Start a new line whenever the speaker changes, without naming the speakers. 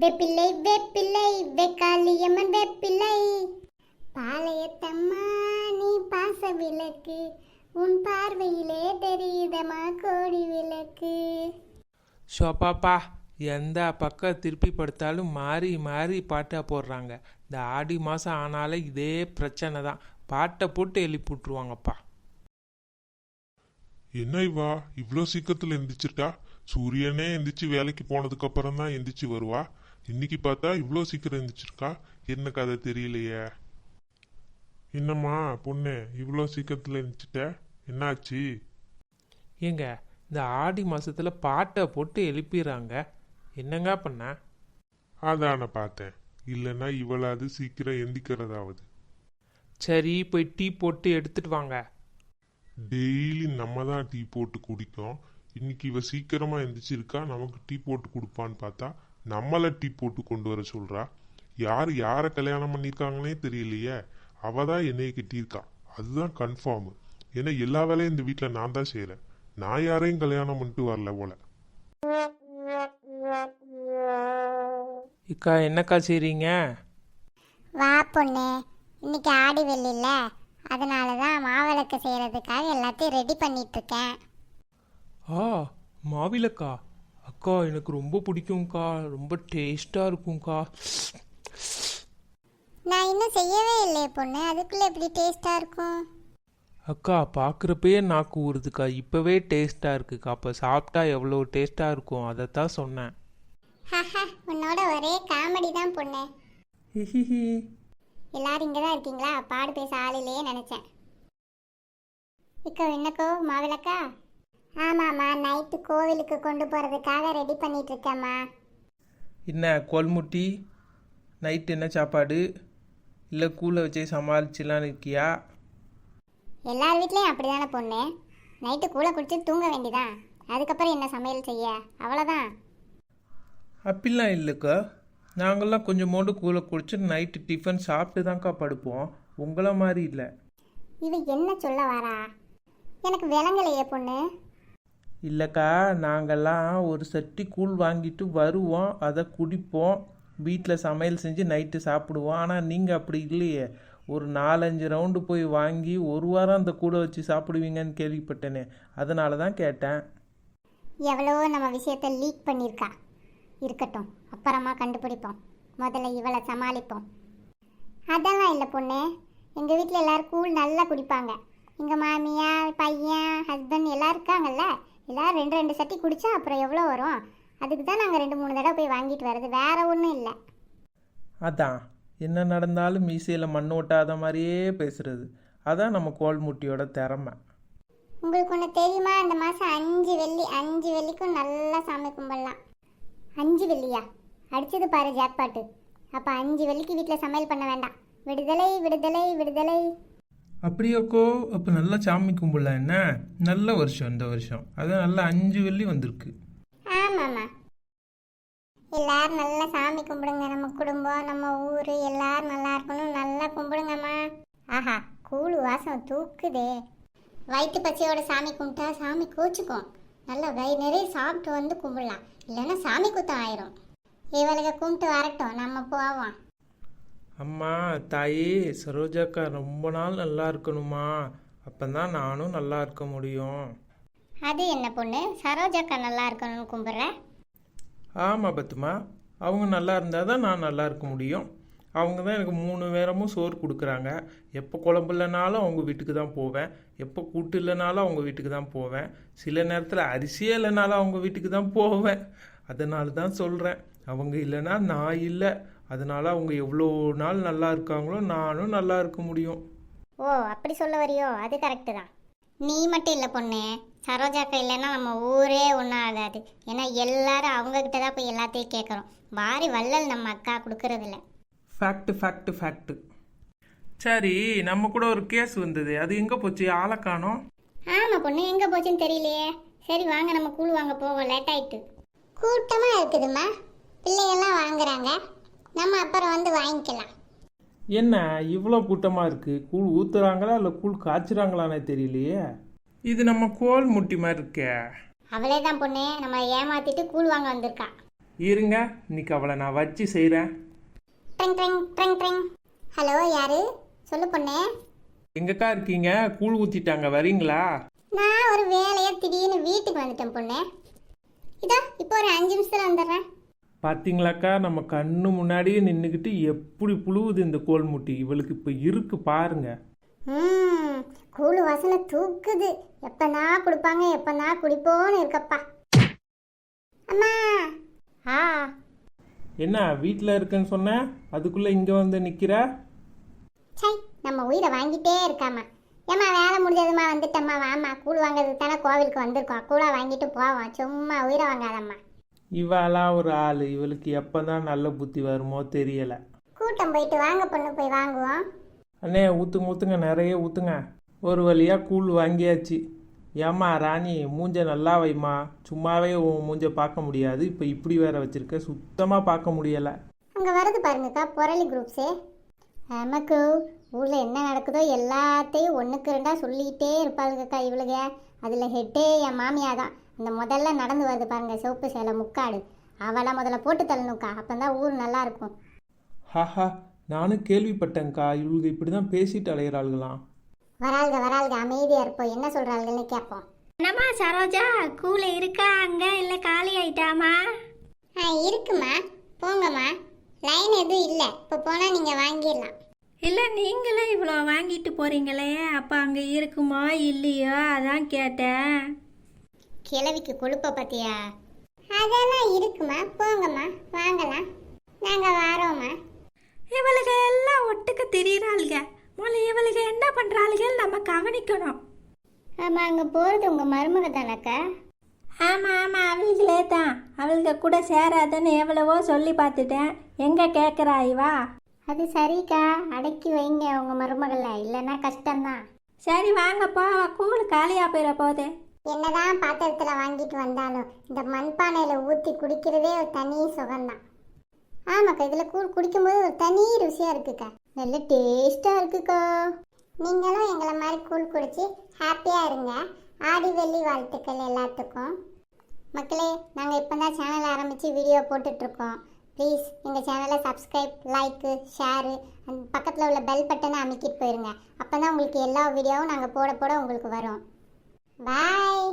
வெப்பிள்ளை வெப்பிள்ளை வெக்காளியம்மன் வெப்பிள்ளை பாளையத்தம்மா நீ பாச விளக்கு உன் பார்வையிலே தெரியுதம்மா கோடி விளக்கு.
ஷோப்பாப்பா எந்த பக்கம் திருப்பி படுத்தாலும் மாறி மாறி பாட்டை போடுறாங்க. இந்த ஆடி மாதம் ஆனாலே இதே பிரச்சனை தான். பாட்டை போட்டு எழுப்பி விட்ருவாங்கப்பா.
என்ன இவா இவ்வளோ சீக்கிரத்தில் எந்திரிச்சிருக்கா? சூரியனே எந்திரிச்சு வேலைக்கு போனதுக்கு அப்புறம் தான் எந்திரிச்சு வருவா. இன்னைக்கு பார்த்தா இவ்வளோ சீக்கிரம் எந்திரிச்சிருக்கா. என்ன கதை தெரியலையே. என்னம்மா பொண்ணு இவ்வளோ சீக்கிரத்தில் எந்திரிச்சிட்ட, என்னாச்சு?
ஏங்க இந்த ஆடி மாதத்தில் பாட்டை போட்டு எழுப்பிடுறாங்க. என்னங்க பண்ண?
அதான பார்த்தேன். இல்லைன்னா இவளாவது சீக்கிரம் எந்திக்கிறதாவது.
சரி போய் டீ போட்டு எடுத்துட்டு வாங்க.
டெய்லி நம்ம தான் டீ போட்டு குடிக்கோம். இன்னைக்கு இவ சீக்கிரமா எந்திரிச்சிருக்கா, நமக்கு டீ போட்டு கொடுப்பான்னு பார்த்தா நம்மள டீ போட்டு கொண்டு வர சொல்றா. யாரை கல்யாணம் பண்ணியிருக்காங்கன்னே தெரியலையே. அவ தான் என்னைய கட்டியிருக்கா, அதுதான் கன்ஃபார்ம். ஏன்னா எல்லா வேலையும் இந்த வீட்டில் நான் தான் செய்கிறேன். நான் யாரையும் கல்யாணம் பண்ணிட்டு வரல போல.
இக்கா என்னக்கா செய்றீங்க?
வா பொண்ணு, இன்னைக்கு ஆடி வெள்ளில்ல, அதனால தான் மாவிளக்கு செய்கிறதுக்காக எல்லாத்தையும் ரெடி பண்ணிட்டு இருக்கேன்.
ஆ மாவிளக்கா? அக்கா எனக்கு ரொம்ப பிடிக்கும்க்கா, ரொம்ப டேஸ்டாக இருக்கும்க்கா.
நான் இன்னும் செய்யவே இல்லையே பொண்ணு, அதுக்குள்ளே எப்படி டேஸ்ட்டாக இருக்கும்?
அக்கா பார்க்குறப்பயே நாக்கு ஊறுதுக்கா. இப்போவே டேஸ்ட்டாக இருக்குக்கா. அப்போ சாப்பிட்டா எவ்வளோ டேஸ்ட்டாக இருக்கும், அதைத்தான் சொன்னேன்.
உன்னோட ஒரே காமெடி தான் பொண்ணு.
ஹிஹிஹி.
எல்லாரும் இங்கே தான் இருக்கீங்களா? பாடு பேச ஆளிலேயே நினச்சேன். இக்கோ என்னக்கோ மாவிளக்கா? ஆமாம்மா, நைட்டு கோவிலுக்கு கொண்டு போகிறதுக்காக ரெடி பண்ணிட்டு இருக்கேம்மா.
என்ன கொல்முட்டி? நைட்டு என்ன சாப்பாடு? இல்லை கூலை வச்சே சமாளிச்சுலாம் இருக்கியா?
எல்லார் வீட்லேயும் அப்படி தானே பொண்ணு. நைட்டு கூழ குடிச்சு தூங்க வேண்டிதான், அதுக்கப்புறம் என்ன சமையல் செய்ய, அவ்வளோதான்.
அப்படிலாம் இல்லைக்கா. நாங்கள்லாம் கொஞ்சமோண்டு கூலை குடிச்சு நைட்டு டிஃபன் சாப்பிட்டு தான்க்கா படுப்போம். உங்களை மாதிரி இல்லை.
இவ என்ன சொல்ல வரா? எனக்கு விளங்கலையே பொண்ணு.
இல்லைக்கா, நாங்கள்லாம் ஒரு சட்டி கூழ் வாங்கிட்டு வருவோம், அதை குடிப்போம், வீட்டில் சமையல் செஞ்சு நைட்டு சாப்பிடுவோம். ஆனால் நீங்கள் அப்படி இல்லையே. ஒரு 4-5 ரவுண்டு போய் வாங்கி ஒரு வாரம் அந்த கூழை வச்சு சாப்பிடுவீங்கன்னு கேள்விப்பட்டேனே, அதனால தான் கேட்டேன்.
எவ்வளோ நம்ம விஷயத்தை லீக் பண்ணியிருக்கா. இருக்கட்டும், அப்புறமா கண்டுபிடிப்போம். முதல்ல இவளை சமாளிப்போம். அதெல்லாம் இல்லை பொண்ணு, எங்கள் வீட்டில் எல்லோரும் கூழ் நல்லா குடிப்பாங்க. எங்கள் மாமியார், பையன், ஹஸ்பண்ட் எல்லாம் இருக்காங்கல்ல, எல்லோரும் 2 சட்டி குடித்தா அப்புறம் எவ்வளோ வரும்? அதுக்கு தான் நாங்கள் 2-3 தடவை போய் வாங்கிட்டு வர்றது, வேற ஒன்றும் இல்லை.
அதான் என்ன நடந்தாலும் மீசையில் மண் ஓட்டாத மாதிரியே பேசுறது. அதான் நம்ம கோல்முட்டியோட திறமை.
உங்களுக்கு ஒன்று தெரியுமா? இந்த மாதம் 5 வெள்ளிக்கும் நல்லா சாமி கும்பிடலாம். 5 வெள்ளியா? அடிச்சது பாரு ஜாக்பாட்டு. அப்போ 5 வெள்ளிக்கு வீட்டில் சமையல் பண்ண வேண்டாம். விடுதலை விடுதலை விடுதலை.
அப்படியாக்கோ? அப்போ நல்லா சாமி கும்பிடலாம். என்ன நல்ல வருஷம் இந்த வருஷம், அதான் நல்லா 5 வெள்ளி வந்திருக்கு.
ஆமாம்மா, எல்லாரும் நல்லா சாமி கும்பிடுங்க. நம்ம குடும்பம், நம்ம ஊர் எல்லாரும் நல்லா இருக்கணும். நல்லா கும்பிடுங்கம்மா. ஆஹா, கூழ் வாசம் தூக்குதே. வயிற்று பச்சையோட சாமி கும்பிட்டா சாமி கோச்சுக்கும். நல்லா வயிறு நிறைய சாப்பிட்டு வந்து கும்பிடலாம், இல்லைன்னா சாமி குத்தம் ஆயிரும். இவளுக்கு கும்பிட்டு வரட்டும், நம்ம போவோம்.
அம்மா தாயே சரோஜாக்கா ரொம்ப நாள் நல்லா இருக்கணுமா, அப்போதான் நானும் நல்லா இருக்க முடியும்.
அது என்ன பொண்ணு, சரோஜாக்கா நல்லா இருக்கணும்னு கும்பிட்ற?
ஆமாம் பத்துமா, அவங்க நல்லா இருந்தால் தான் நான் நல்லா இருக்க முடியும். அவங்க தான் எனக்கு 3 நேரமும் சோறு கொடுக்குறாங்க. எப்போ குழம்பு இல்லைனாலும் அவங்க வீட்டுக்கு தான் போவேன், எப்போ கூட்டு இல்லைனாலும் அவங்க வீட்டுக்கு தான் போவேன், சில நேரத்தில் அரிசியே இல்லைனாலும் அவங்க வீட்டுக்கு தான் போவேன். அதனால தான் சொல்கிறேன், அவங்க இல்லைன்னா நான் இல்லை. அதனால் அவங்க எவ்வளோ நாள் நல்லா இருக்காங்களோ நானும் நல்லா இருக்க முடியும்.
ஓ, அப்படி சொல்ல வரியோ? அது கரெக்டு தான். நீ மட்டும் இல்லை பொண்ணு, சரோஜாக்கா இல்லைன்னா நம்ம ஊரே ஒன்றும் ஆகாது. ஏன்னா எல்லாரும் அவங்கக்கிட்ட தான் போய் எல்லாத்தையும் கேட்குறோம். வாரி வள்ளல் நம்ம அக்கா கொடுக்கறதில்ல.
ஃபேக்ட்டு. சரி, நம்ம கூட ஒரு கேஸ் வந்தது, அது எங்கே போச்சு? ஆளை காணோம்.
ஆமாம் பொண்ணு, எங்கே போச்சுன்னு தெரியலையே. சரி வாங்க, நம்ம கூழ் வாங்க போவோம், லேட் ஆயிட்டு. கூட்டமாக இருக்குதுமா, பிள்ளைகள்லாம் வாங்குறாங்க, நம்ம அப்புறம் வந்து வாங்கிக்கலாம்.
என்ன இவ்வளோ கூட்டமாக இருக்குது? கூழ் ஊற்றுறாங்களா இல்லை கூழ் காய்ச்சுறாங்களானே தெரியலையே. இது நம்ம கோல் முட்டி மாதிரி இருக்கே.
அவளே தான் பொண்ணு, நம்ம ஏமாத்திட்டு கூழ் வாங்க வந்திருக்கா.
இருங்க, இன்னைக்கு அவளை நான் வச்சு செய்கிறேன்.
Drink drink drink drink. Hello, யாரு? சொல்லு பொண்ணே.
எங்கக்கா இருக்கீங்க? கூழ் ஊற்றிட்டாங்க, வரீங்களா?
நான் ஒரு வேலையா திடீர்னு வீட்டுக்கு வந்துட்டேன் பொண்ணே. இதோ இப்போ ஒரு 5 நிமிஷத்துல வந்துடுறேன்.
பார்த்தீங்களாக்கா, நம்ம கண்ணு முன்னாடியே நின்றுக்கிட்டு எப்படி புழுவுது இந்த கோல் முட்டி. இவளுக்கு இப்போ இருக்கு பாருங்க.
கூழு வாசனை தூக்குது. எப்பனா குடிப்பாங்க, எப்பனா குடிப்போன்னு இருக்கப்பா. அம்மா. ஆ.
என்ன வீட்டில் இருக்குன்னு சொன்ன, அதுக்குள்ளே இங்கே வந்து நிற்கிற?
சை, நம்ம உயிரை வாங்கிட்டே இருக்காமா. ஏம்மா வேலை முடிஞ்சதுமா, வந்துட்டம்மா, வாம்மா. கூழ் வாங்கிறதுக்கு தானே கோவிலுக்கு வந்திருக்கோம். கூழா வாங்கிட்டு போவோம். சும்மா உயிரை வாங்காதம்மா.
இவெல்லாம் ஒரு ஆள், இவளுக்கு எப்போ தான் நல்ல புத்தி வருமோ தெரியலை.
கூட்டம் போயிட்டு வாங்க பொண்ணு, போய் வாங்குவோம்.
அண்ணே ஊற்றுங்க ஊற்றுங்க, நிறைய ஊற்றுங்க. ஒரு வழியாக கூழ் வாங்கியாச்சு. ஏம்மா ராணி, மூஞ்ச நல்லா வைம்மா. சும்மாவே உன் மூஞ்ச பார்க்க முடியாது, இப்போ இப்படி வேற வச்சிருக்க, சுத்தமாக பார்க்க முடியலை.
அங்கே வருது பாருங்கக்கா, பொரளி குரூப்ஸு. நமக்கு ஊரில் என்ன நடக்குதோ எல்லாத்தையும் ஒன்றுக்கு ரெண்டாக சொல்லிக்கிட்டே இருப்பாளுங்கக்கா இவளுங்க. அதில் ஹெட்டே என் மாமியா தான். இந்த முதல்ல நடந்து வருது பாருங்க, சிவப்பு சேலை முக்காடு. அவளை முதல்ல போட்டு தள்ளணுக்கா, அப்போ தான் ஊர் நல்லா இருக்கும்.
ஹாஹா, நானும் கேள்விப்பட்டேங்க்கா, இவளுக்கு இப்படி தான் பேசிட்டு அலைகிறாளுகளாம்.
வராளுங்க அமைதியாக இருப்போம், என்ன சொல்கிறாளுங்கன்னு கேட்போம்.
என்னம்மா சரோஜா, கூலை இருக்கா அங்கே இல்லை காலி ஆயிட்டாமா?
இருக்குமா, போங்கம்மா. லைன் எதுவும் இல்லை, இப்போ போனால் நீங்கள் வாங்கிடலாம்.
இல்லை நீங்களே இவ்வளோ வாங்கிட்டு போகிறீங்களே, அப்போ அங்கே இருக்குமா இல்லையோ அதான் கேட்டேன்.
கிழவிக்கு கொழுப்ப பார்த்தியா? அதெல்லாம் இருக்குமா, போங்கம்மா, வாங்கலாம். நாங்கள் வரோம்மா.
இவளுக எல்லாம் ஒட்டுக்க திரியிறாளுங்க. முதல்ல இவளுக என்ன பண்ணுறாளுகள் நம்ம கவனிக்கணும்.
ஆமாம், அங்கே போகிறது உங்கள் மருமக தானக்கா?
ஆமாம் ஆமாம், அவளுகளே தான். அவளுக கூட சேராதுன்னு எவ்வளவோ சொல்லி பார்த்துட்டேன், எங்கே கேட்குறா இவா?
அது சரிக்கா, அடக்கி வைங்க உங்கள் மருமகளை, இல்லைன்னா கஷ்டம்தான்.
சரி வாங்கப்பா, கூழ் காலியாக போயிட போகுது.
என்னதான் பாத்திரத்தில் வாங்கிட்டு வந்தாலும் இந்த மண்பானையில் ஊற்றி குடிக்கிறதே ஒரு தனி சுகம்தான். ஆமாக்கா, இதில் கூழ் குடிக்கும்போது ஒரு தனி ருசியாக இருக்குக்கா, நல்ல டேஸ்ட்டாக இருக்குக்கா. நீங்களும் எங்களை மாதிரி கூழ் குடிச்சு ஹாப்பியாக இருங்க. ஆடி வெள்ளி வாழ்த்துக்கள் எல்லாத்துக்கும். மக்களே, நாங்கள் இப்போ தான் சேனல் ஆரம்பித்து வீடியோ போட்டுட்ருக்கோம். ப்ளீஸ் எங்கள் சேனலை சப்ஸ்கிரைப், லைக்கு, ஷேரு, அந்த பக்கத்தில் உள்ள பெல் பட்டனை அமைக்கிட்டு போயிருங்க. அப்போ தான் உங்களுக்கு எல்லா வீடியோவும் நாங்கள் போட போட உங்களுக்கு வரும். பாய்.